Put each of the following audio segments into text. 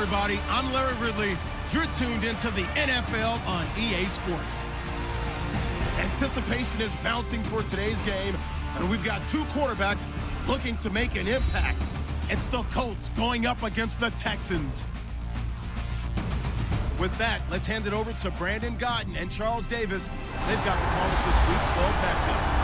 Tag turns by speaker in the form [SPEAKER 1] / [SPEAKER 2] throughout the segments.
[SPEAKER 1] everybody. I'm Larry Ridley. You're tuned into the NFL on EA Sports. Anticipation is mounting for today's game, and we've got two quarterbacks looking to make an impact. It's the Colts going up against the Texans. With that, let's hand it over to Brandon Gaudin and Charles Davis. They've got the call of this Week 12 matchup.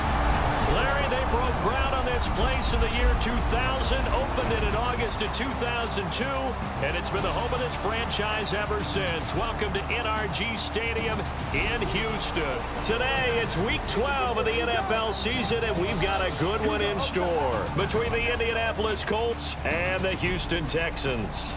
[SPEAKER 2] Larry, they broke ground on this place in the year 2000, opened it in August of 2002, and it's been the home of this franchise ever since. Welcome to NRG Stadium in Houston. Today, it's Week 12 of the NFL season, and we've got a good one in store between the Indianapolis Colts and the Houston Texans.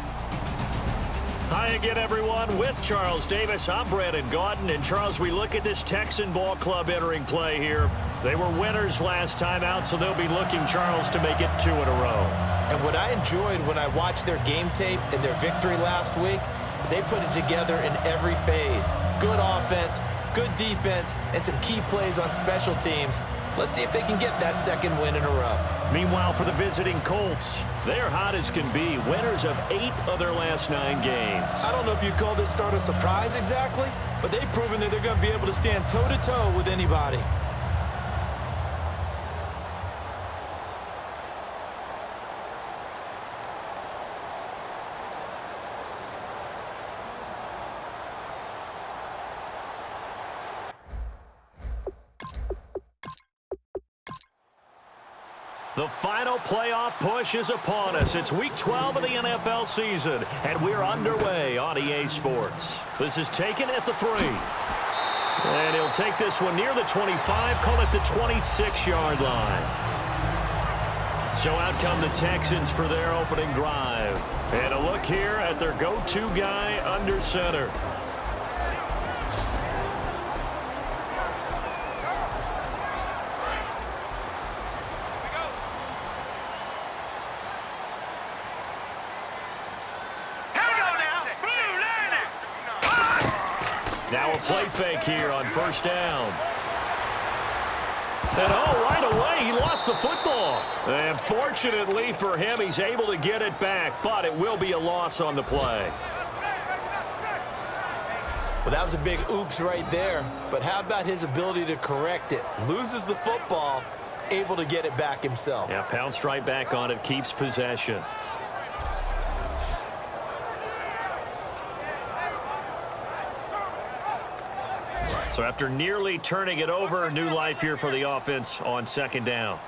[SPEAKER 2] Hi again, everyone. With Charles Davis, I'm Brandon Gaudin. And, Charles, we look at this Texan ball club entering play here. They were winners last time out, so they'll be looking, Charles, to make it 2 in a row.
[SPEAKER 3] And what I enjoyed when I watched their game tape and their victory last week is they put it together in every phase. Good offense, good defense, and some key plays on special teams. Let's see if they can get that second win in a row.
[SPEAKER 2] Meanwhile, for the visiting Colts, they're hot as can be. Winners of 8 of their last 9 games.
[SPEAKER 3] I don't know if you'd call this start a surprise exactly, but they've proven that they're going to be able to stand toe-to-toe with anybody.
[SPEAKER 2] The final playoff push is upon us. It's Week 12 of the NFL season, and we're underway on EA Sports. This is taken at the 3. And he'll take this one near the 25, call it the 26-yard line. So out come the Texans for their opening drive. And a look here at their go-to guy under center. Now a play fake here on first down. And right away, he lost the football. And fortunately for him, he's able to get it back, but it will be a loss on the play.
[SPEAKER 3] Well, that was a big oops right there, but how about his ability to correct it? Loses the football, able to get it back himself.
[SPEAKER 2] Yeah, pounced right back on it, keeps possession. So after nearly turning it over, new life here for the offense on second down.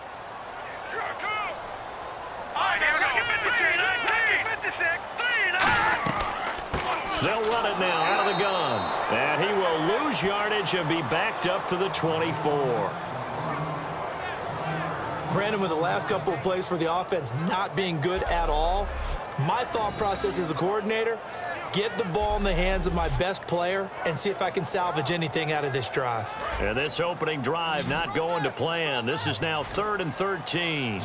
[SPEAKER 2] They'll run it now out of the gun. And he will lose yardage and be backed up to the 24.
[SPEAKER 3] Brandon, with the last couple of plays for the offense not being good at all, my thought process as a coordinator, get the ball in the hands of my best player and see if I can salvage anything out of this drive.
[SPEAKER 2] And this opening drive not going to plan. This is now 3rd and 13.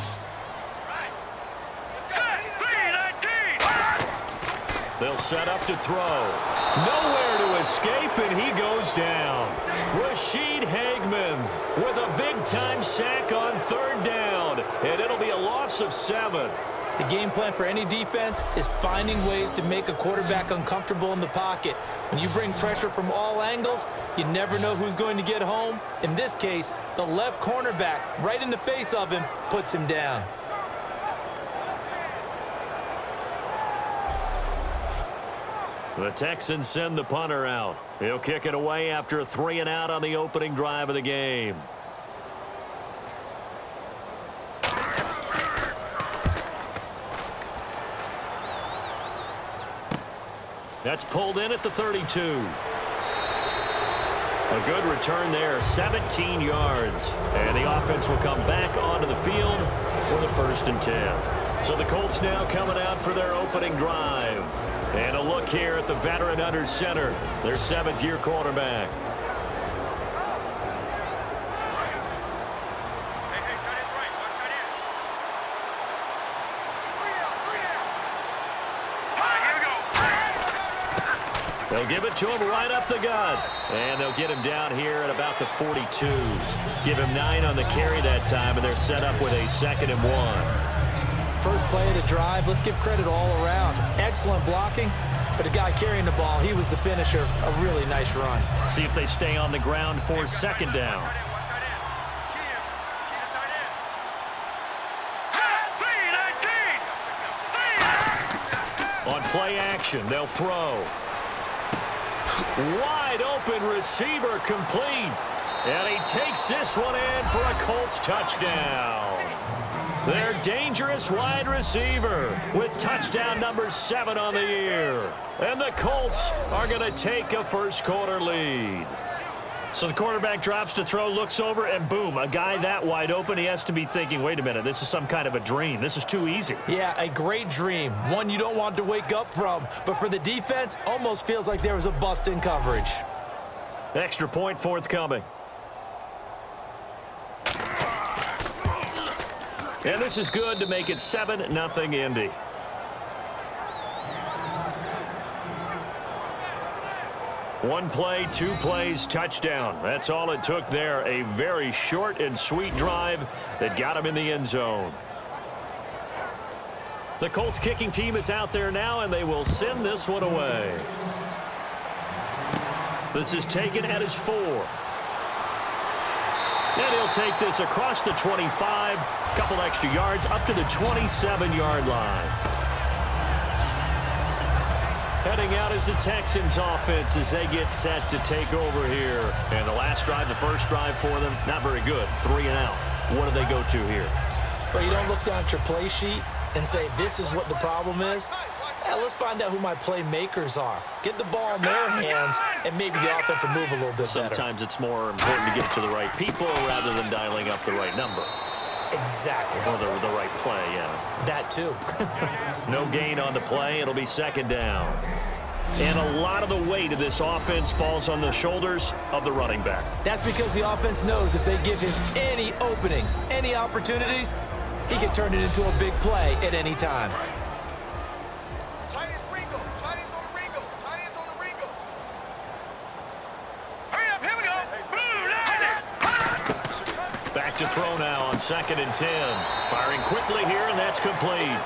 [SPEAKER 2] They'll set up to throw. Nowhere to escape, and he goes down. Rashid Hageman with a big-time sack on 3rd down, and it'll be a loss of 7.
[SPEAKER 3] The game plan for any defense is finding ways to make a quarterback uncomfortable in the pocket. When you bring pressure from all angles, you never know who's going to get home. In this case, the left cornerback, right in the face of him, puts him down.
[SPEAKER 2] The Texans send the punter out. He'll kick it away after a 3-and-out on the opening drive of the game. That's pulled in at the 32. A good return there, 17 yards. And the offense will come back onto the field for the 1st and 10. So the Colts now coming out for their opening drive. And a look here at the veteran under center, their 7th-year quarterback. They'll give it to him right up the gut. And they'll get him down here at about the 42. Give him 9 on the carry that time, and they're set up with a 2nd and 1.
[SPEAKER 3] First play of the drive, let's give credit all around. Excellent blocking, but the guy carrying the ball, he was the finisher. A really nice run.
[SPEAKER 2] See if they stay on the ground for second down. On play action, they'll throw. Wide open receiver complete. And he takes this one in for a Colts touchdown. Their dangerous wide receiver with touchdown number 7 on the year. And the Colts are going to take a first quarter lead. So the quarterback drops to throw, looks over, and boom, a guy that wide open, he has to be thinking, wait a minute, this is some kind of a dream. This is too easy.
[SPEAKER 3] Yeah, a great dream. One you don't want to wake up from. But for the defense, almost feels like there was a bust in coverage.
[SPEAKER 2] Extra point forthcoming. And this is good to make it 7-0 Indy. One play, 2 plays, touchdown. That's all it took there. A very short and sweet drive that got him in the end zone. The Colts kicking team is out there now, and they will send this one away. This is taken at his 4. And he'll take this across the 25, couple extra yards up to the 27-yard line. Heading out is the Texans offense as they get set to take over here. And the last drive, the first drive for them, not very good. 3 and out. What do they go to here?
[SPEAKER 3] Well, you don't look down at your play sheet and say, this is what the problem is. Let's find out who my playmakers are. Get the ball in their hands, and maybe the offense will move a little bit better.
[SPEAKER 2] Sometimes it's more important to get it to the right people rather than dialing up the right number.
[SPEAKER 3] Exactly.
[SPEAKER 2] Or the right play, yeah.
[SPEAKER 3] That too.
[SPEAKER 2] No gain on the play. It'll be second down. And a lot of the weight of this offense falls on the shoulders of the running back.
[SPEAKER 3] That's because the offense knows if they give him any openings, any opportunities, he can turn it into a big play at any time.
[SPEAKER 2] Back to throw now on 2nd and 10. Firing quickly here, and that's complete.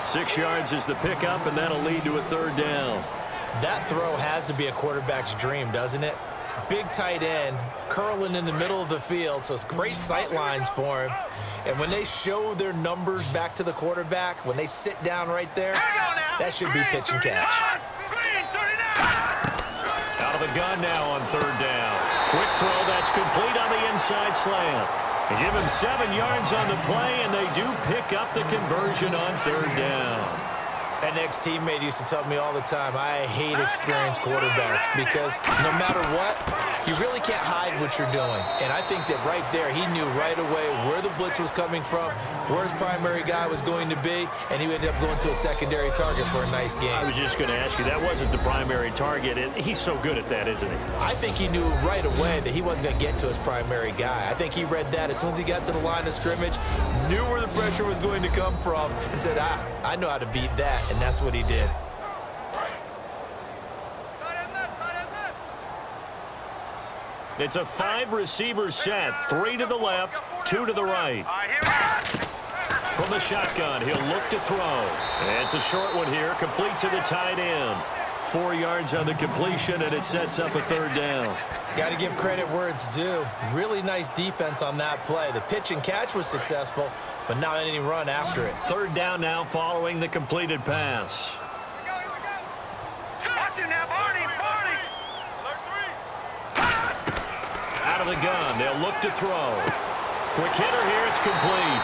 [SPEAKER 2] 6 yards is the pickup, and that'll lead to a 3rd down.
[SPEAKER 3] That throw has to be a quarterback's dream, doesn't it? Big tight end, curling in the middle of the field, so it's great sight lines for him. And when they show their numbers back to the quarterback, when they sit down right there, that should be pitch and catch.
[SPEAKER 2] Out of the gun now on 3rd down. Quick throw, that's complete on the inside slant. They give him 7 yards on the play, and they do pick up the conversion on 3rd down.
[SPEAKER 3] An ex-teammate used to tell me all the time, I hate experienced quarterbacks because no matter what, you really can't hide what you're doing. And I think that right there, he knew right away where the blitz was coming from, where his primary guy was going to be, and he ended up going to a secondary target for a nice game.
[SPEAKER 2] I was just going to ask you, that wasn't the primary target, and he's so good at that, isn't he?
[SPEAKER 3] I think he knew right away that he wasn't going to get to his primary guy. I think he read that as soon as he got to the line of scrimmage, knew where the pressure was going to come from, and said, I know how to beat that. And that's what he did.
[SPEAKER 2] It's a 5-receiver set. 3 to the left, 2 to the right. From the shotgun, he'll look to throw. And it's a short one here, complete to the tight end. 4 yards on the completion, and it sets up a 3rd down.
[SPEAKER 3] Got to give credit where it's due. Really nice defense on that play. The pitch and catch was successful, but not any run after it.
[SPEAKER 2] 3rd down now following the completed pass. Out of the gun, they'll look to throw. Quick hitter here, it's complete.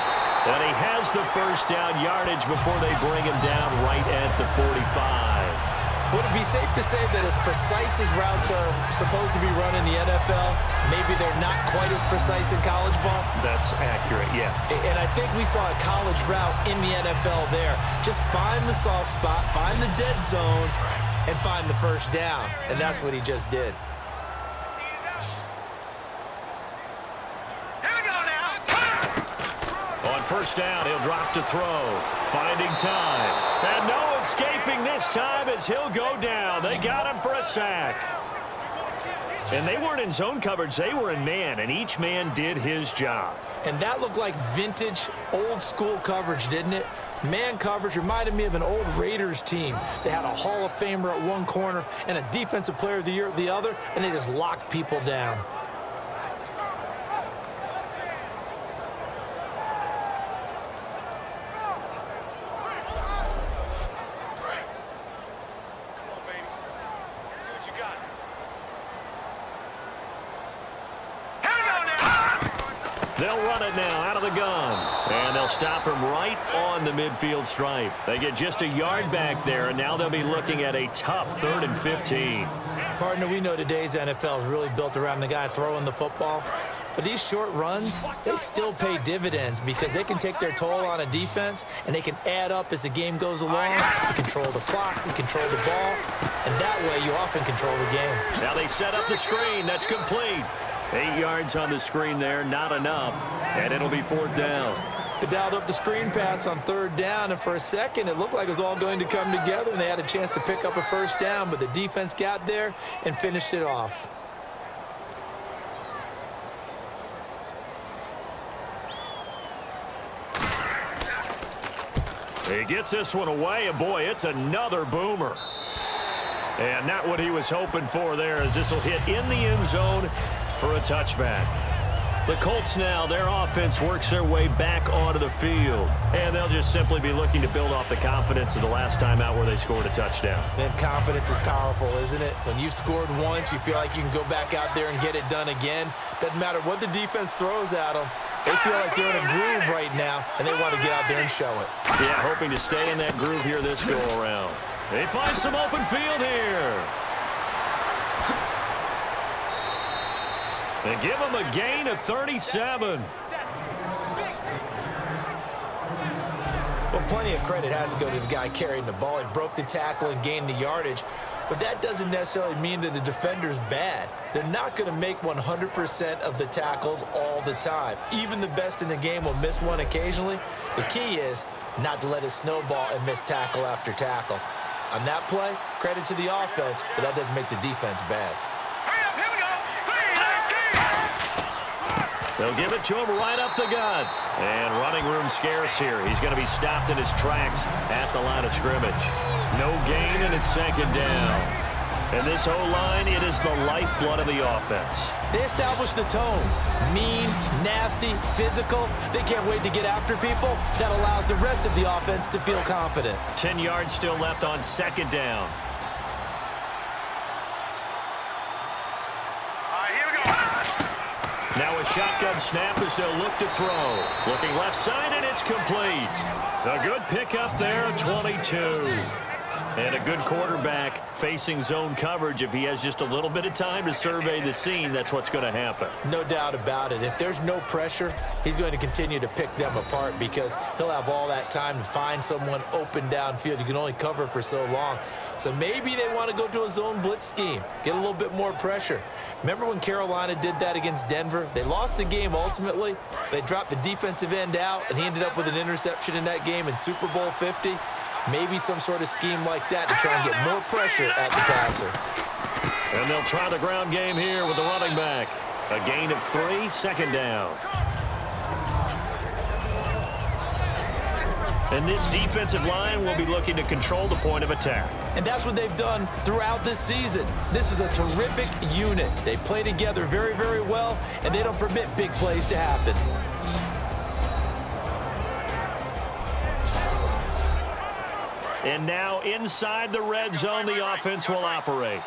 [SPEAKER 2] And he has the first down yardage before they bring him down right at the 45.
[SPEAKER 3] Would it be safe to say that as precise as routes are supposed to be run in the NFL, maybe they're not quite as precise in college ball?
[SPEAKER 2] That's accurate, yeah.
[SPEAKER 3] And I think we saw a college route in the NFL there. Just find the soft spot, find the dead zone, and find the first down. And that's what he just did.
[SPEAKER 2] On 1st down, he'll drop to throw. Finding time. And no escaping this time as he'll go down. They got him for a sack. And they weren't in zone coverage. They were in man, and each man did his job.
[SPEAKER 3] And that looked like vintage, old-school coverage, didn't it? Man coverage reminded me of an old Raiders team. They had a Hall of Famer at one corner and a Defensive Player of the Year at the other, and they just locked people down.
[SPEAKER 2] They'll run it now out of the gun. And they'll stop him right on the midfield stripe. They get just a yard back there, and now they'll be looking at a tough 3rd and 15.
[SPEAKER 3] Partner, we know today's NFL is really built around the guy throwing the football. But these short runs, they still pay dividends because they can take their toll on a defense, and they can add up as the game goes along. You control the clock, you control the ball, and that way you often control the game.
[SPEAKER 2] Now they set up the screen. That's complete. 8 yards on the screen there, not enough, and it'll be 4th down.
[SPEAKER 3] They dialed up the screen pass on 3rd down, and for a second it looked like it was all going to come together, and they had a chance to pick up a 1st down, but the defense got there and finished it off.
[SPEAKER 2] He gets this one away, and boy, it's another boomer. And not what he was hoping for there, as this will hit in the end zone for a touchback. The Colts now, their offense works their way back onto the field. And they'll just simply be looking to build off the confidence of the last time out where they scored a touchdown.
[SPEAKER 3] Man, confidence is powerful, isn't it? When you've scored once, you feel like you can go back out there and get it done again. Doesn't matter what the defense throws at them. They feel like they're in a groove right now, and they want to get out there and show it.
[SPEAKER 2] Yeah, hoping to stay in that groove here this go-around. They find some open field here. They give him a gain of 37.
[SPEAKER 3] Well, plenty of credit has to go to the guy carrying the ball. He broke the tackle and gained the yardage. But that doesn't necessarily mean that the defender's bad. They're not going to make 100% of the tackles all the time. Even the best in the game will miss one occasionally. The key is not to let it snowball and miss tackle after tackle. On that play, credit to the offense, but that doesn't make the defense bad.
[SPEAKER 2] They'll give it to him right up the gut. And running room scarce here. He's going to be stopped in his tracks at the line of scrimmage. No gain, and it's 2nd down. And this O-line, it is the lifeblood of the offense.
[SPEAKER 3] They establish the tone. Mean, nasty, physical. They can't wait to get after people. That allows the rest of the offense to feel confident.
[SPEAKER 2] 10 yards still left on 2nd down. Now a shotgun snap as they'll look to throw. Looking left side, and it's complete. A good pickup there, 22. And a good quarterback facing zone coverage. If he has just a little bit of time to survey the scene, that's what's going to happen.
[SPEAKER 3] No doubt about it. If there's no pressure, he's going to continue to pick them apart because he'll have all that time to find someone open downfield. You can only cover for so long. So maybe they want to go to a zone blitz scheme, get a little bit more pressure. Remember when Carolina did that against Denver? They lost the game ultimately. They dropped the defensive end out, and he ended up with an interception in that game in Super Bowl 50. Maybe some sort of scheme like that to try and get more pressure at the passer.
[SPEAKER 2] And they'll try the ground game here with the running back. A gain of 3, 2nd down. And this defensive line will be looking to control the point of attack.
[SPEAKER 3] And that's what they've done throughout this season. This is a terrific unit. They play together very, very well, and they don't permit big plays to happen.
[SPEAKER 2] And now inside the red zone, the offense will operate.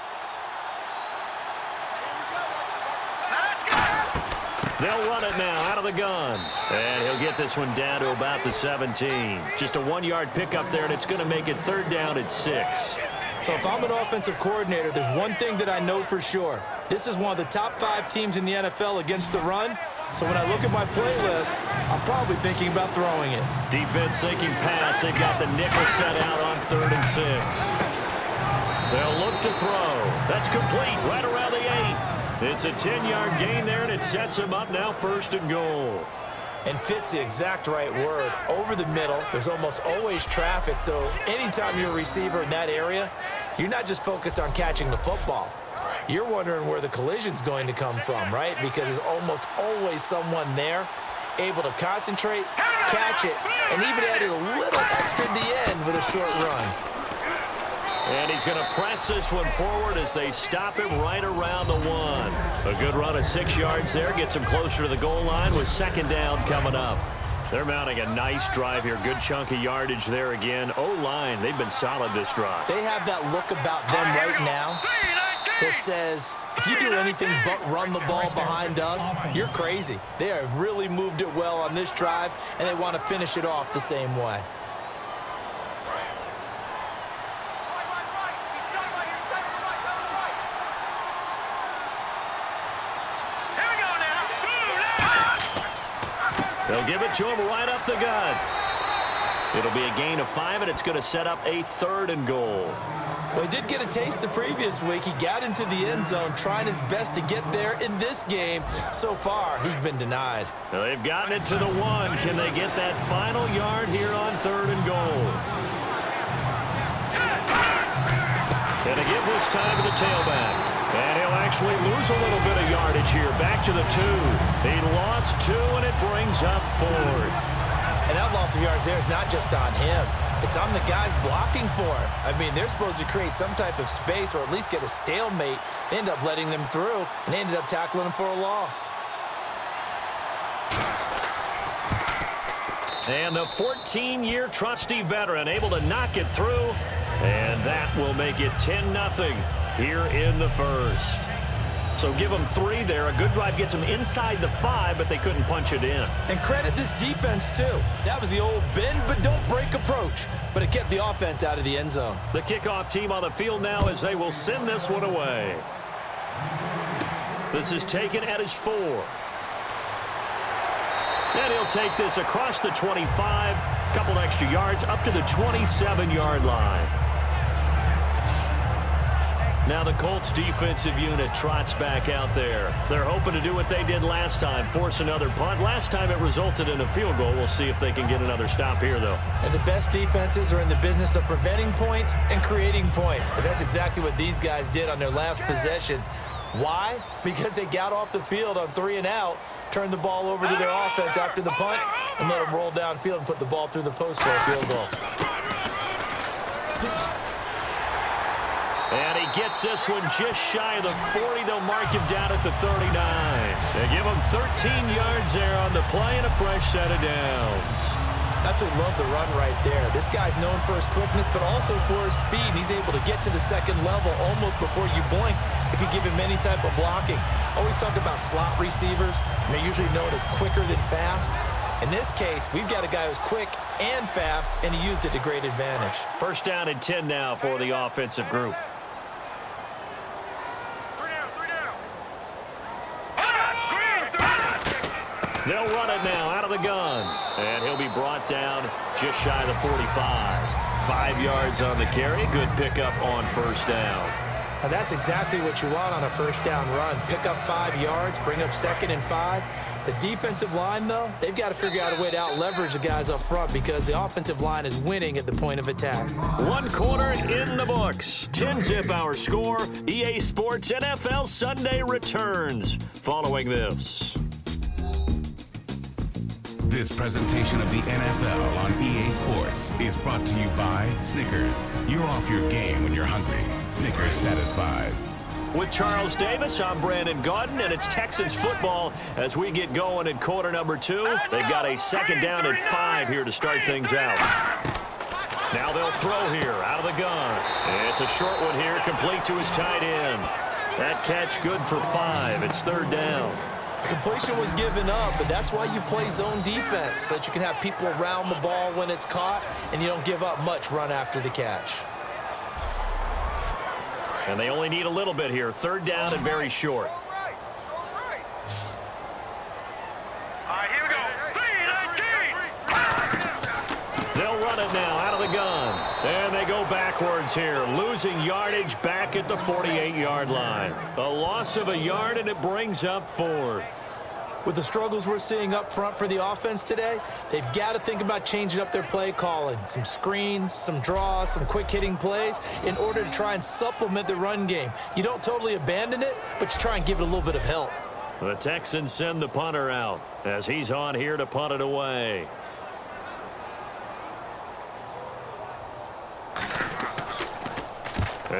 [SPEAKER 2] They'll run it now out of the gun. And he'll get this one down to about the 17. Just a 1-yard pickup there, and it's going to make it 3rd down at 6.
[SPEAKER 3] So if I'm an offensive coordinator, there's one thing that I know for sure. This is one of the top 5 teams in the NFL against the run. So when I look at my playlist, I'm probably thinking about throwing it.
[SPEAKER 2] Defense sinking pass. They've got the nickel set out on 3rd and 6. They'll look to throw. That's complete right around the 8. It's a 10-yard gain there, and it sets him up now 1st and goal.
[SPEAKER 3] And fits the exact right word. Over the middle, there's almost always traffic, so anytime you're a receiver in that area, you're not just focused on catching the football. you're wondering where the collision's going to come from, right? Because there's almost always someone there able to concentrate, catch it, and even added a little extra at the end with a short run.
[SPEAKER 2] And he's going to press this one forward as they stop him right around the 1. A good run of 6 yards there. Gets him closer to the goal line with second down coming up. They're mounting a nice drive here. Good chunk of yardage there again. O-line, they've been solid this drive.
[SPEAKER 3] They have that look about them right now that says, if you do anything but run the ball behind us, you're crazy. They have really moved it well on this drive, and they want to finish it off the same way.
[SPEAKER 2] They'll give it to him right up the gut. It'll be a gain of 5, and it's going to set up a 3rd and goal.
[SPEAKER 3] Well, he did get a taste the previous week. He got into the end zone, trying his best to get there in this game. So far, he's been denied.
[SPEAKER 2] Now they've gotten it to the 1. Can they get that final yard here on 3rd and goal? Can they give this time to the tailback? And he'll actually lose a little bit of yardage here. Back to the 2. He lost 2, and it brings up 4th.
[SPEAKER 3] And that loss of yards there is not just on him. It's on the guys blocking for him. I mean, they're supposed to create some type of space or at least get a stalemate. They end up letting them through, and they ended up tackling him for a loss.
[SPEAKER 2] And the 14-year trusty veteran able to knock it through. And that will make it 10-0 here in the first. So give them 3 there. A good drive gets them inside the 5, but they couldn't punch it in.
[SPEAKER 3] And credit this defense, too. That was the old bend but don't break approach. But it kept the offense out of the end zone.
[SPEAKER 2] The kickoff team on the field now as they will send this one away. This is taken at his 4. And he'll take this across the 25. Couple extra yards up to the 27-yard line. Now the Colts defensive unit trots back out there. They're hoping to do what they did last time, force another punt. Last time it resulted in a field goal. We'll see if they can get another stop here, though.
[SPEAKER 3] And the best defenses are in the business of preventing points and creating points. And that's exactly what these guys did on their last possession. Why? Because they got off the field on 3 and out, turned the ball over to their offense after the punt, and let them roll downfield and put the ball through the post for a field goal.
[SPEAKER 2] And he gets this one just shy of the 40. They'll mark him down at the 39. They give him 13 yards there on the play and a fresh set of downs.
[SPEAKER 3] Absolutely love the run right there. This guy's known for his quickness, but also for his speed. He's able to get to the second level almost before you blink if you give him any type of blocking. Always talk about slot receivers. They're usually known as quicker than fast. In this case, we've got a guy who's quick and fast, and he used it to great advantage.
[SPEAKER 2] First down and 10 now for the offensive group. They'll run it now out of the gun. And he'll be brought down just shy of the 45. 5 yards on the carry. Good pickup on first down.
[SPEAKER 3] Now that's exactly what you want on a first down run. Pick up 5 yards, bring up 2nd and 5. The defensive line, though, they've got to figure out a way to out-leverage the guys up front because the offensive line is winning at the point of attack.
[SPEAKER 2] 1 quarter in the books. 10-zip our score. EA Sports NFL Sunday returns following this.
[SPEAKER 4] This presentation of the NFL on EA Sports is brought to you by Snickers. You're off your game when you're hungry. Snickers satisfies.
[SPEAKER 2] With Charles Davis, I'm Brandon Gaudin, and it's Texans football as we get going in quarter number 2. They've got a 2nd down and 5 here to start things out. Now they'll throw here out of the gun. It's a short one here, complete to his tight end. That catch good for 5. It's 3rd down.
[SPEAKER 3] Completion was given up, but that's why you play zone defense, so that you can have people around the ball when it's caught, and you don't give up much run after the catch.
[SPEAKER 2] And they only need a little bit here. 3rd down and very short. They'll run it now out of the gun. And they go backwards here, losing yardage back at the 48-yard line. A loss of a yard, and it brings up 4th.
[SPEAKER 3] With the struggles we're seeing up front for the offense today, they've got to think about changing up their play calling. Some screens, some draws, some quick-hitting plays in order to try and supplement the run game. You don't totally abandon it, but you try and give it a little bit of help.
[SPEAKER 2] The Texans send the punter out as he's on here to punt it away.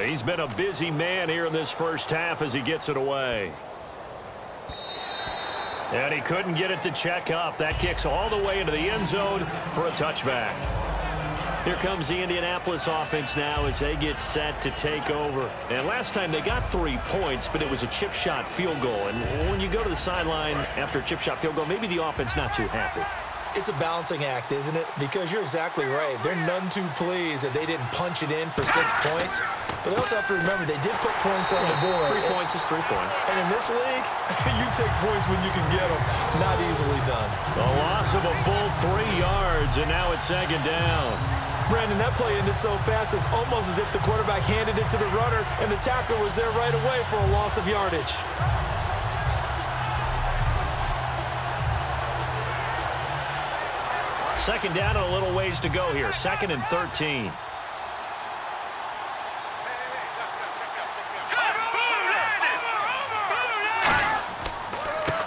[SPEAKER 2] He's been a busy man here in this first half as he gets it away. And he couldn't get it to check up. That kicks all the way into the end zone for a touchback. Here comes the Indianapolis offense now as they get set to take over. And last time they got 3 points, but it was a chip shot field goal. And when you go to the sideline after a chip shot field goal, maybe the offense not too happy.
[SPEAKER 3] It's a balancing act, isn't it? Because you're exactly right. They're none too pleased that they didn't punch it in for 6 points. But they also have to remember they did put points on the board.
[SPEAKER 2] 3 points is 3 points.
[SPEAKER 3] And in this league, you take points when you can get them. Not easily done.
[SPEAKER 2] A loss of a full 3 yards, and now it's second down.
[SPEAKER 3] Brandon, that play ended so fast, it's almost as if the quarterback handed it to the runner, and the tackler was there right away for a loss of yardage.
[SPEAKER 2] Second down and a little ways to go here. 2nd and 13.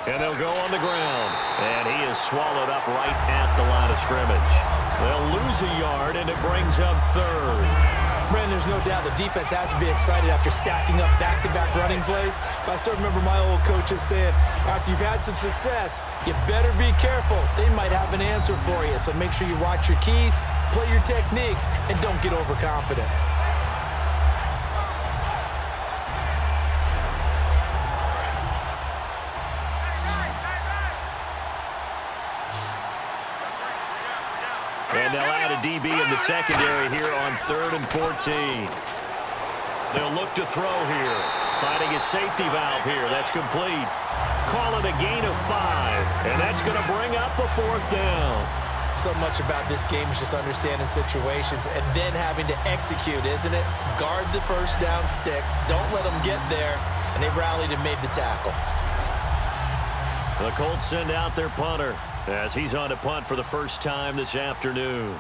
[SPEAKER 2] And they'll go on the ground. And he is swallowed up right at the line of scrimmage. They'll lose a yard, and it brings up 3rd.
[SPEAKER 3] Brandon, there's no doubt the defense has to be excited after stacking up back-to-back running plays. But I still remember my old coaches saying, after you've had some success, you better be careful. They might have an answer for you. So make sure you watch your keys, play your techniques, and don't get overconfident.
[SPEAKER 2] And they'll add a DB in the secondary here on 3rd and 14. They'll look to throw here. Finding a safety valve here. That's complete. Call it a gain of 5. And that's going to bring up a 4th down.
[SPEAKER 3] So much about this game is just understanding situations and then having to execute, isn't it? Guard the first down sticks. Don't let them get there. And they rallied and made the tackle.
[SPEAKER 2] The Colts send out their punter as he's on to punt for the first time this afternoon.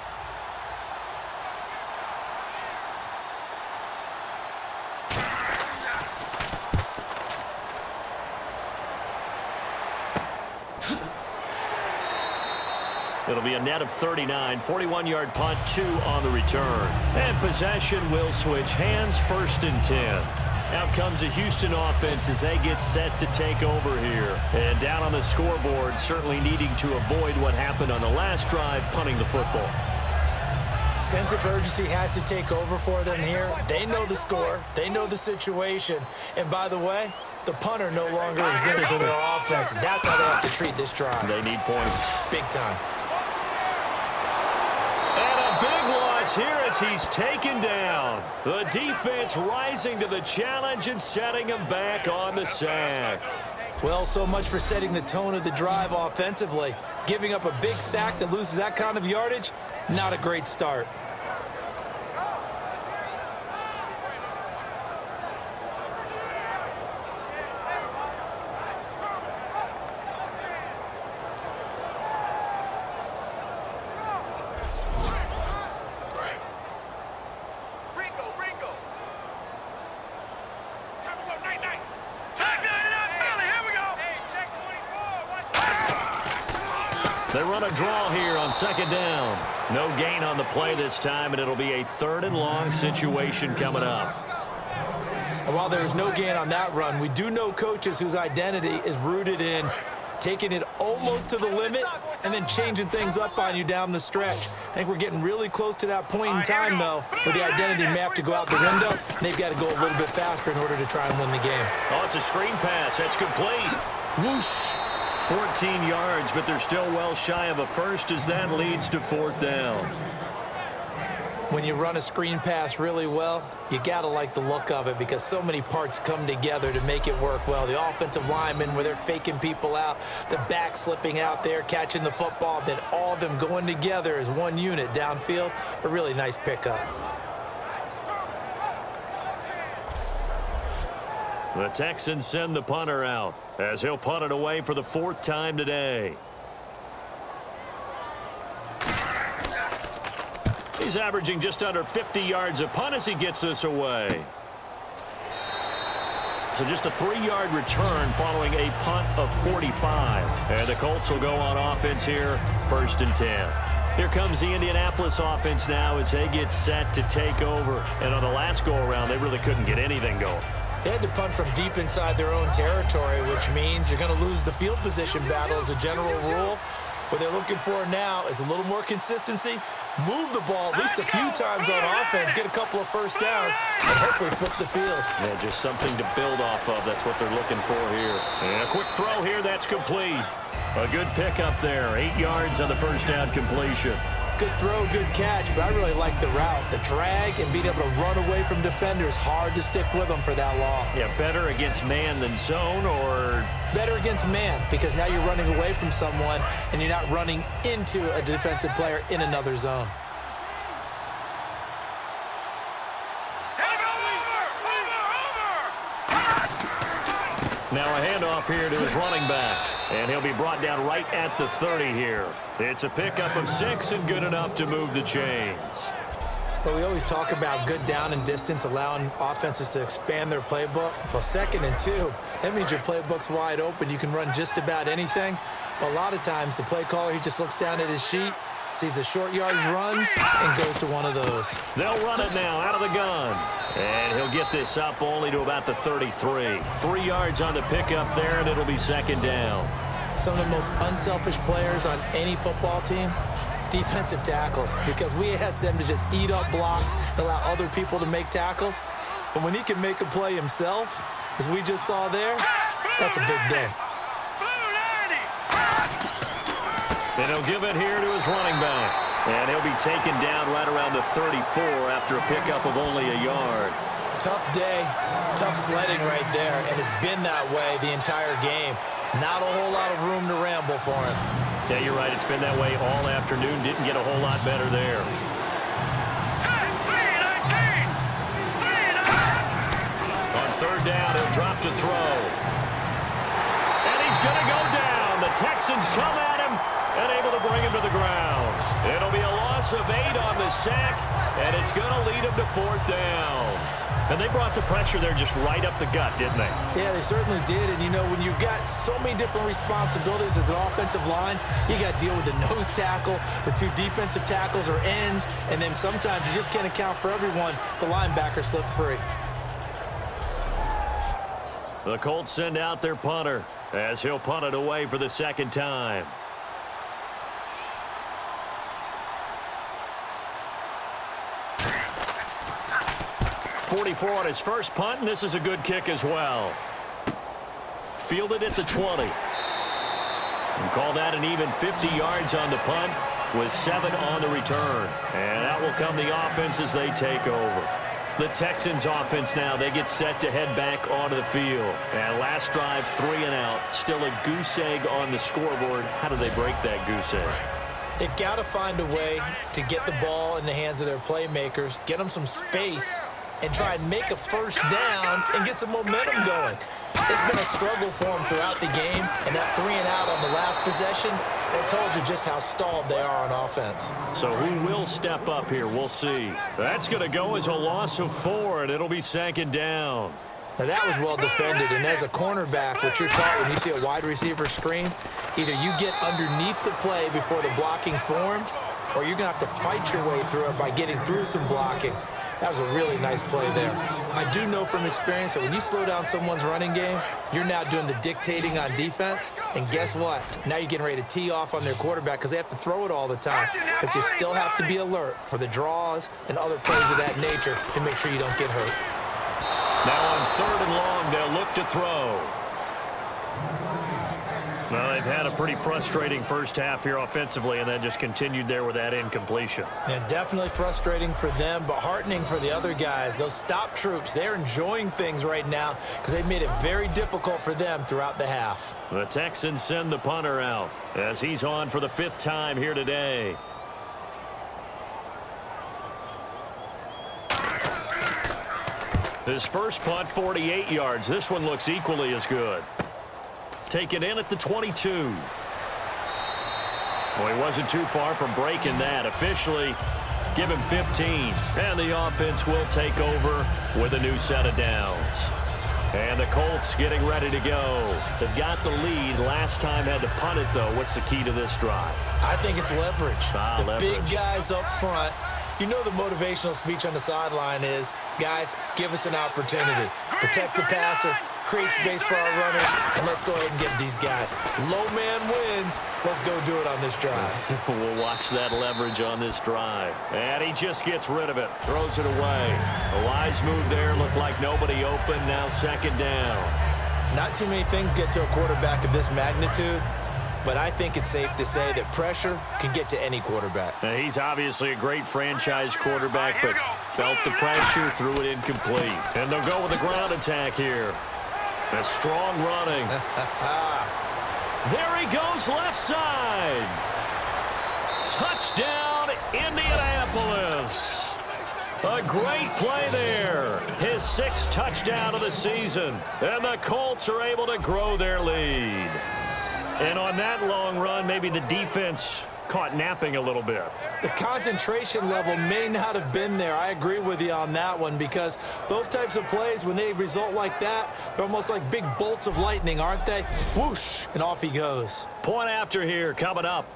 [SPEAKER 2] It'll be a net of 39, 41-yard punt, 2 on the return. And possession will switch hands, 1st and 10. Out comes the Houston offense as they get set to take over here. And down on the scoreboard, certainly needing to avoid what happened on the last drive, punting the football.
[SPEAKER 3] Sense of urgency has to take over for them here. They know the score. They know the situation. And by the way, the punter no longer exists for their offense. That's how they have to treat this drive.
[SPEAKER 2] They need points.
[SPEAKER 3] Big time.
[SPEAKER 2] Here as he's taken down. The defense rising to the challenge and setting him back on the sack.
[SPEAKER 3] Well, so much for setting the tone of the drive offensively. Giving up a big sack that loses that kind of yardage, not a great start.
[SPEAKER 2] They run a draw here on 2nd down. No gain on the play this time, and it'll be a 3rd and long situation coming up.
[SPEAKER 3] And while there was no gain on that run, we do know coaches whose identity is rooted in taking it almost to the limit and then changing things up on you down the stretch. I think we're getting really close to that point in time, though, where the identity may have to go out the window, and they've got to go a little bit faster in order to try and win the game.
[SPEAKER 2] Oh, it's a screen pass. That's complete. Whoosh. 14 yards, but they're still well shy of a first as that leads to 4th down.
[SPEAKER 3] When you run a screen pass really well, you got to like the look of it because so many parts come together to make it work well. The offensive linemen, where they're faking people out, the back slipping out there, catching the football, then all of them going together as one unit downfield, a really nice pickup.
[SPEAKER 2] The Texans send the punter out as he'll punt it away for the 4th time today. He's averaging just under 50 yards a punt as he gets this away. So just a 3-yard return following a punt of 45. And the Colts will go on offense here, 1st and 10. Here comes the Indianapolis offense now as they get set to take over. And on the last go-around, they really couldn't get anything going.
[SPEAKER 3] They had to punt from deep inside their own territory, which means you're going to lose the field position battle as a general rule. What they're looking for now is a little more consistency, move the ball at least a few times on offense, get a couple of first downs, and hopefully flip the field.
[SPEAKER 2] Yeah, just something to build off of. That's what they're looking for here. And a quick throw here, that's complete. A good pickup there, 8 yards on the first down completion.
[SPEAKER 3] Good throw, good catch, but I really like the route. The drag and being able to run away from defenders, hard to stick with them for that long.
[SPEAKER 2] Yeah, better against man than zone, or?
[SPEAKER 3] Better against man, because now you're running away from someone and you're not running into a defensive player in another zone.
[SPEAKER 2] Now a handoff here to his running back. And he'll be brought down right at the 30 here. It's a pickup of 6 and good enough to move the chains.
[SPEAKER 3] Well, we always talk about good down and distance, allowing offenses to expand their playbook. Well, 2nd and 2, that means your playbook's wide open. You can run just about anything. But a lot of times, the play caller, he just looks down at his sheet, sees the short yardage runs, and goes to one of those.
[SPEAKER 2] They'll run it now out of the gun. And he'll get this up only to about the 33. 3 yards on the pickup there, and it'll be 2nd down.
[SPEAKER 3] Some of the most unselfish players on any football team, defensive tackles, because we ask them to just eat up blocks and allow other people to make tackles. But when he can make a play himself, as we just saw there, that's a big day.
[SPEAKER 2] And he'll give it here to his running back. And he'll be taken down right around the 34 after a pickup of only a yard.
[SPEAKER 3] Tough day, tough sledding right there, and it's been that way the entire game. Not a whole lot of room to ramble for him.
[SPEAKER 2] Yeah, you're right. It's been that way all afternoon. Didn't get a whole lot better there. On 3rd down, he'll drop to throw. And he's going to go down. The Texans come at him and able to bring him to the ground. It'll be a loss of 8 on the sack, and it's going to lead him to 4th down. And they brought the pressure there just right up the gut, didn't they?
[SPEAKER 3] Yeah, they certainly did. And, you know, when you've got so many different responsibilities as an offensive line, you got to deal with the nose tackle, the 2 defensive tackles or ends, and then sometimes you just can't account for everyone. The linebacker slipped free.
[SPEAKER 2] The Colts send out their punter as he'll punt it away for the 2nd time. 44 on his first punt, and this is a good kick as well. Fielded at the 20. And call that an even 50 yards on the punt with 7 on the return. And out will come the offense as they take over. The Texans offense now, they get set to head back onto the field. And last drive, 3 and out. Still a goose egg on the scoreboard. How do they break that goose egg?
[SPEAKER 3] They've got to find a way to get the ball in the hands of their playmakers, get them some space, and try and make a first down and get some momentum going. It's been a struggle for them throughout the game, and that 3 and out on the last possession, that told you just how stalled they are on offense.
[SPEAKER 2] So who will step up here? We'll see. That's going to go as a loss of 4, and it'll be 2nd down.
[SPEAKER 3] Now that was well defended, and as a cornerback, what you're taught when you see a wide receiver screen, either you get underneath the play before the blocking forms, or you're going to have to fight your way through it by getting through some blocking. That was a really nice play there. I do know from experience that when you slow down someone's running game, you're now doing the dictating on defense. And guess what? Now you're getting ready to tee off on their quarterback because they have to throw it all the time. But you still have to be alert for the draws and other plays of that nature to make sure you don't get hurt.
[SPEAKER 2] Now on 3rd and long, they'll look to throw. Well, they've had a pretty frustrating first half here offensively, and then just continued there with that incompletion.
[SPEAKER 3] Yeah, definitely frustrating for them, but heartening for the other guys. Those stop troops, they're enjoying things right now because they've made it very difficult for them throughout the half.
[SPEAKER 2] The Texans send the punter out as he's on for the 5th time here today. His first punt, 48 yards. This one looks equally as good. Taken in at the 22. Well, he wasn't too far from breaking that. Officially, give him 15. And the offense will take over with a new set of downs. And the Colts getting ready to go. They've got the lead. Last time had to punt it, though. What's the key to this drive?
[SPEAKER 3] I think it's leverage.
[SPEAKER 2] Leverage.
[SPEAKER 3] Big guys up front. You know the motivational speech on the sideline is, guys, give us an opportunity. Protect the passer, create space for our runners, and let's go ahead and get these guys. Low man wins. Let's go do it on this drive.
[SPEAKER 2] We'll watch that leverage on this drive. And he just gets rid of it. Throws it away. A wise move there. Looked like nobody open. Now second down.
[SPEAKER 3] Not too many things get to a quarterback of this magnitude, but I think it's safe to say that pressure can get to any quarterback.
[SPEAKER 2] Now, he's obviously a great franchise quarterback, but felt the pressure, threw it incomplete. And they'll go with a ground attack here. A strong running. There he goes, left side. Touchdown, Indianapolis. A great play there. His 6th touchdown of the season. And the Colts are able to grow their lead. And on that long run, maybe the defense caught napping a little bit.
[SPEAKER 3] The concentration level may not have been there. I agree with you on that one, because those types of plays, when they result like that, they're almost like big bolts of lightning, aren't they? Whoosh, and off he goes.
[SPEAKER 2] Point after here coming up.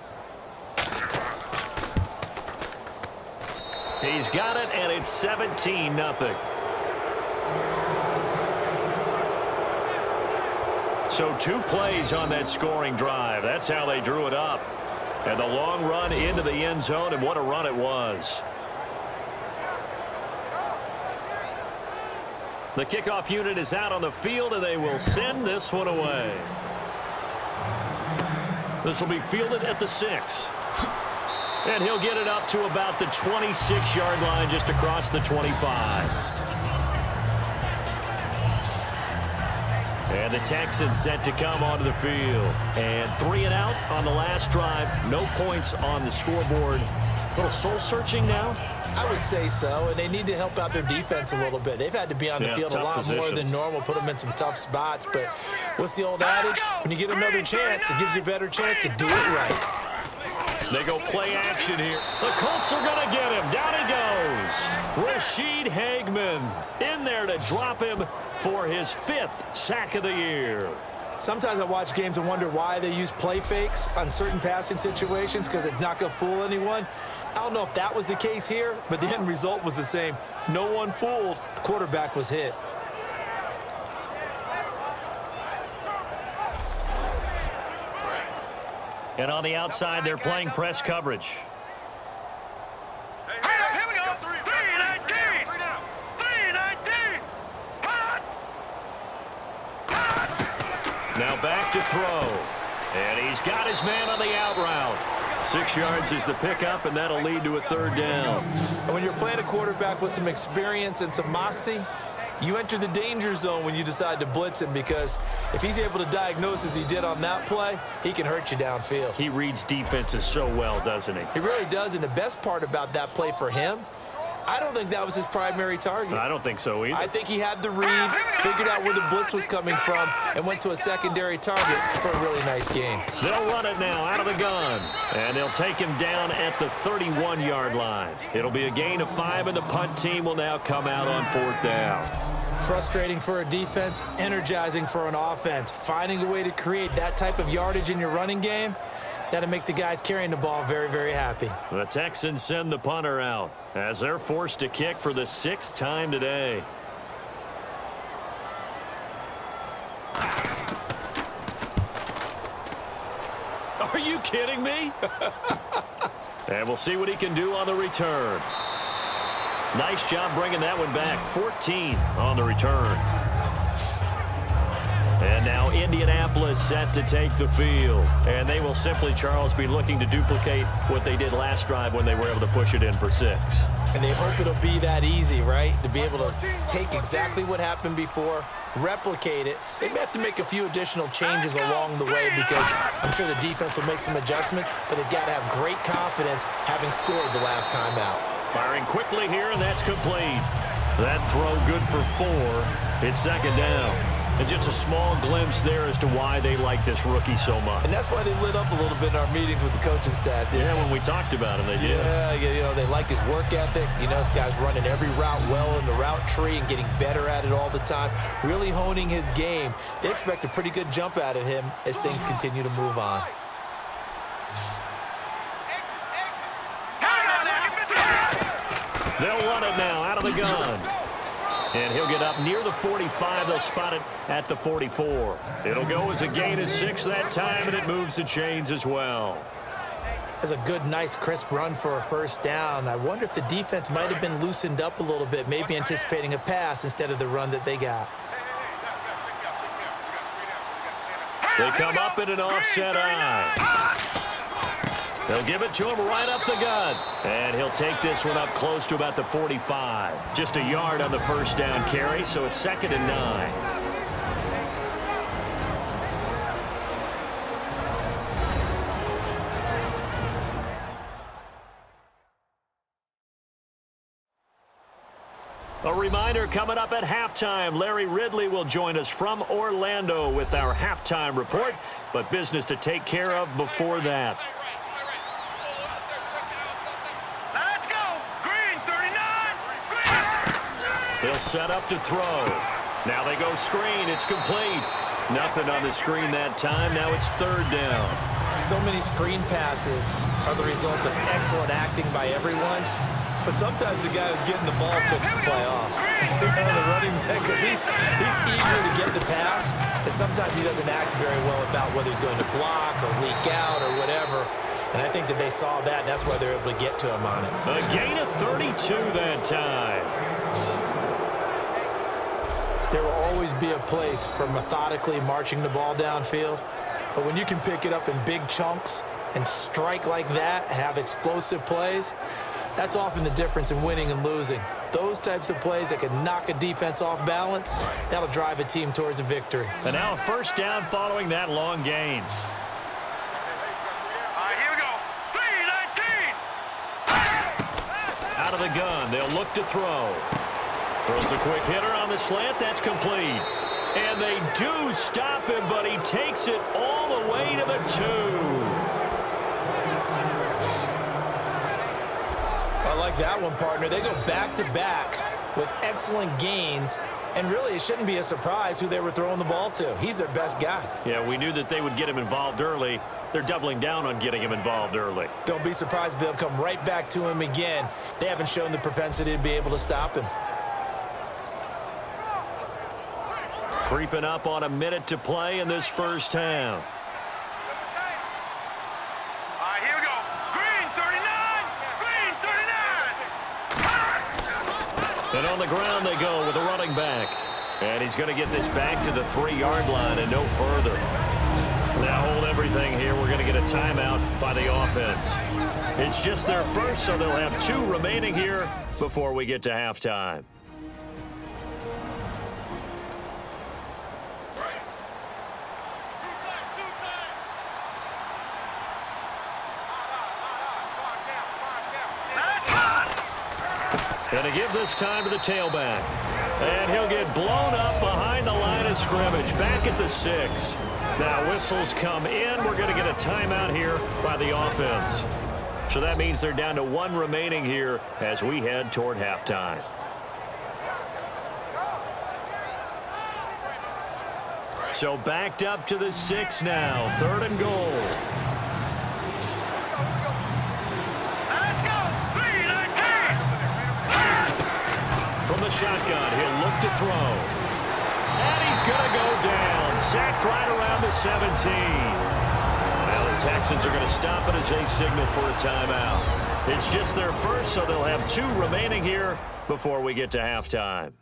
[SPEAKER 2] He's got it, and it's 17-0. So 2 plays on that scoring drive. That's how they drew it up. And the long run into the end zone, and what a run it was. The kickoff unit is out on the field, and they will send this one away. This will be fielded at the 6. And he'll get it up to about the 26-yard line, just across the 25. And the Texans set to come onto the field. And 3 and out on the last drive. No points on the scoreboard. A little soul-searching now?
[SPEAKER 3] I would say so, and they need to help out their defense a little bit. They've had to be on the field a lot more than normal, put them in some tough spots. But what's the old adage? When you get another chance, it gives you a better chance to do it right.
[SPEAKER 2] They go play action here. The Colts are going to get him. Down he goes. Rashid Hageman in there to drop him for his 5th sack of the year.
[SPEAKER 3] Sometimes I watch games and wonder why they use play fakes on certain passing situations, because it's not going to fool anyone. I don't know if that was the case here, but the end result was the same. No one fooled. The quarterback was hit.
[SPEAKER 2] And on the outside, they're playing press coverage.
[SPEAKER 5] Here we go. 3-19. 3-19.
[SPEAKER 2] Now back to throw. And he's got his man on the out route. 6 yards is the pickup, and that'll lead to a 3rd down.
[SPEAKER 3] And when you're playing a quarterback with some experience and some moxie, you enter the danger zone when you decide to blitz him, because if he's able to diagnose as he did on that play, he can hurt you downfield.
[SPEAKER 2] He reads defenses so well, doesn't he?
[SPEAKER 3] He really does, and the best part about that play for him, I don't think that was his primary target.
[SPEAKER 2] I don't think so either.
[SPEAKER 3] I think he had the read, figured out where the blitz was coming from, and went to a secondary target for a really nice game.
[SPEAKER 2] They'll run it now out of the gun, and they'll take him down at the 31-yard line. It'll be a gain of 5, and the punt team will now come out on 4th down.
[SPEAKER 3] Frustrating for a defense, energizing for an offense. Finding a way to create that type of yardage in your running game, that'll make the guys carrying the ball very, very happy.
[SPEAKER 2] The Texans send the punter out as they're forced to kick for the 6th time today. Are you kidding me? And we'll see what he can do on the return. Nice job bringing that one back. 14 on the return. And now Indianapolis set to take the field. And they will simply, Charles, be looking to duplicate what they did last drive when they were able to push it in for 6.
[SPEAKER 3] And they hope it'll be that easy, right? To be able to take exactly what happened before, replicate it. They may have to make a few additional changes along the way, because I'm sure the defense will make some adjustments, but they've got to have great confidence having scored the last time out.
[SPEAKER 2] Firing quickly here, and that's complete. That throw good for 4. It's second down. And just a small glimpse there as to why they like this rookie so much.
[SPEAKER 3] And that's why they lit up a little bit in our meetings with the coaching staff.
[SPEAKER 2] Yeah, when we talked about him, they did.
[SPEAKER 3] Yeah, you know, they like his work ethic. You know, this guy's running every route well in the route tree and getting better at it all the time, really honing his game. They expect a pretty good jump out of him as things continue to move on.
[SPEAKER 2] They'll run it now out of the gun. And he'll get up near the 45. They'll spot it at the 44. It'll go as a gain of 6 that time, and it moves the chains as well.
[SPEAKER 3] That's a good, nice, crisp run for a first down. I wonder if the defense might have been loosened up a little bit, maybe anticipating a pass instead of the run that they got.
[SPEAKER 2] They come up in an offset eye. They'll give it to him right up the gut. And he'll take this one up close to about the 45. Just a yard on the first down carry, so it's 2nd and 9. A reminder coming up at halftime. Larry Ridley will join us from Orlando with our halftime report, but business to take care of before that.
[SPEAKER 5] Let's go. Green 39.
[SPEAKER 2] They'll set up to throw. Now they go screen. It's complete. Nothing on the screen that time. Now it's 3rd down.
[SPEAKER 3] So many screen passes are the result of excellent acting by everyone. But sometimes the guy who's getting the ball tips the play off. The running back, because he's eager to get the pass, and sometimes he doesn't act very well about whether he's going to block or leak out or whatever. And I think that they saw that, and that's why they're able to get to him on it.
[SPEAKER 2] A gain of 32 that time.
[SPEAKER 3] There will always be a place for methodically marching the ball downfield. But when you can pick it up in big chunks and strike like that, have explosive plays, that's often the difference in winning and losing. Those types of plays that can knock a defense off balance, that'll drive a team towards a victory.
[SPEAKER 2] And now a first down following that long gain.
[SPEAKER 5] All right, here we go. 3-19.
[SPEAKER 2] Out of the gun, they'll look to throw. Throws a quick hitter on the slant. That's complete. And they do stop him, but he takes it all the way to the 2.
[SPEAKER 3] I like that one, partner. They go back-to-back with excellent gains, and really it shouldn't be a surprise who they were throwing the ball to. He's their best guy.
[SPEAKER 2] Yeah, we knew that they would get him involved early. They're doubling down on getting him involved early.
[SPEAKER 3] Don't be surprised if they'll come right back to him again. They haven't shown the propensity to be able to stop him.
[SPEAKER 2] Creeping up on a minute to play in this first half.
[SPEAKER 5] All right, here we go. Green 39. Green 39.
[SPEAKER 2] And on the ground they go with a running back. And he's going to get this back to the 3-yard line and no further. Now hold everything here. We're going to get a timeout by the offense. It's just their first, so they'll have 2 remaining here before we get to halftime. Going to give this time to the tailback. And he'll get blown up behind the line of scrimmage, back at the 6. Now whistles come in. We're going to get a timeout here by the offense. So that means they're down to 1 remaining here as we head toward halftime. So backed up to the 6 now. 3rd and goal. From the shotgun, he'll look to throw. And he's going to go down. Sacked right around the 17. Now the Texans are going to stop it as they signal for a timeout. It's just their first, so they'll have 2 remaining here before we get to halftime.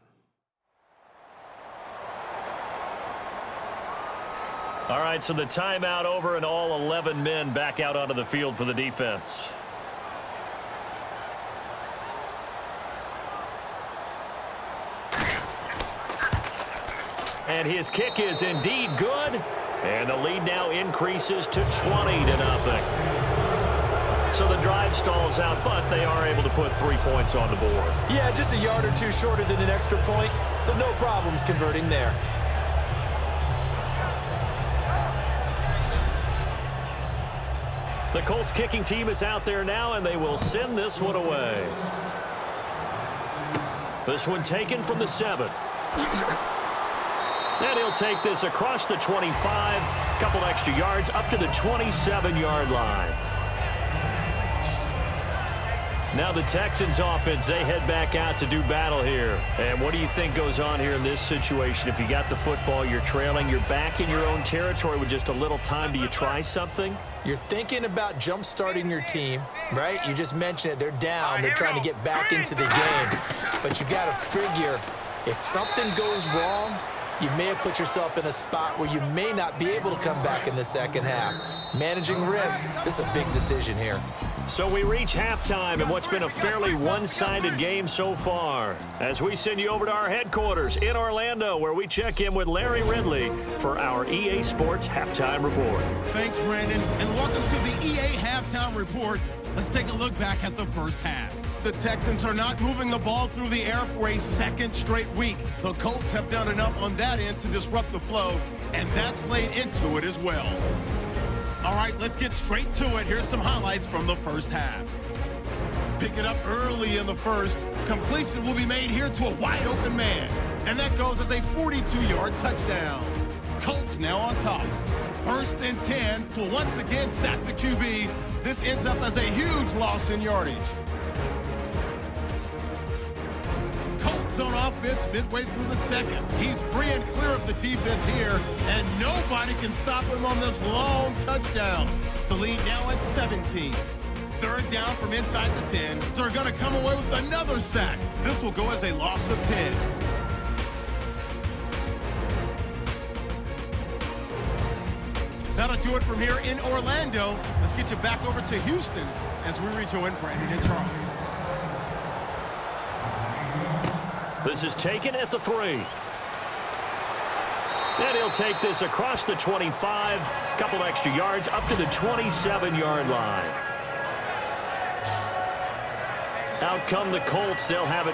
[SPEAKER 2] All right, so the timeout over and all 11 men back out onto the field for the defense. And his kick is indeed good. And the lead now increases to 20-0. So the drive stalls out, but they are able to put 3 points on the board.
[SPEAKER 3] Yeah, just a yard or two shorter than an extra point, so no problems converting there.
[SPEAKER 2] The Colts kicking team is out there now, and they will send this one away. This one taken from the 7. And he'll take this across the 25, couple extra yards up to the 27-yard line. Now the Texans offense, they head back out to do battle here. And what do you think goes on here in this situation? If you got the football, you're trailing, you're back in your own territory with just a little time. Do you try something?
[SPEAKER 3] You're thinking about jump-starting your team, right? You just mentioned it. They're down. They're trying to get back into the game. But you got to figure, if something goes wrong, you may have put yourself in a spot where you may not be able to come back in the second half. Managing risk, this is a big decision here.
[SPEAKER 2] So we reach halftime in what's been a fairly one-sided game so far, as we send you over to our headquarters in Orlando, where we check in with Larry Ridley for our EA Sports Halftime Report.
[SPEAKER 1] Thanks, Brandon, and welcome to the EA Halftime Report. Let's take a look back at the first half. The Texans are not moving the ball through the air for a second straight week. The Colts have done enough on that end to disrupt the flow, and that's played into it as well. All right, let's get straight to it. Here's some highlights from the first half. Pick it up early in the first. Completion will be made here to a wide-open man, and that goes as a 42-yard touchdown. Colts now on top. 1st and 10 to once again sack the QB. This ends up as a huge loss in yardage. Colts on offense midway through the second. He's free and clear of the defense here, and nobody can stop him on this long touchdown. The lead now at 17. 3rd down from inside the 10. They're going to come away with another sack. This will go as a loss of 10. That'll do it from here in Orlando. Let's get you back over to Houston as we rejoin Brandon and Charles.
[SPEAKER 2] This is taken at the 3. And he'll take this across the 25, couple extra yards up to the 27-yard line. Out come the Colts. They'll have it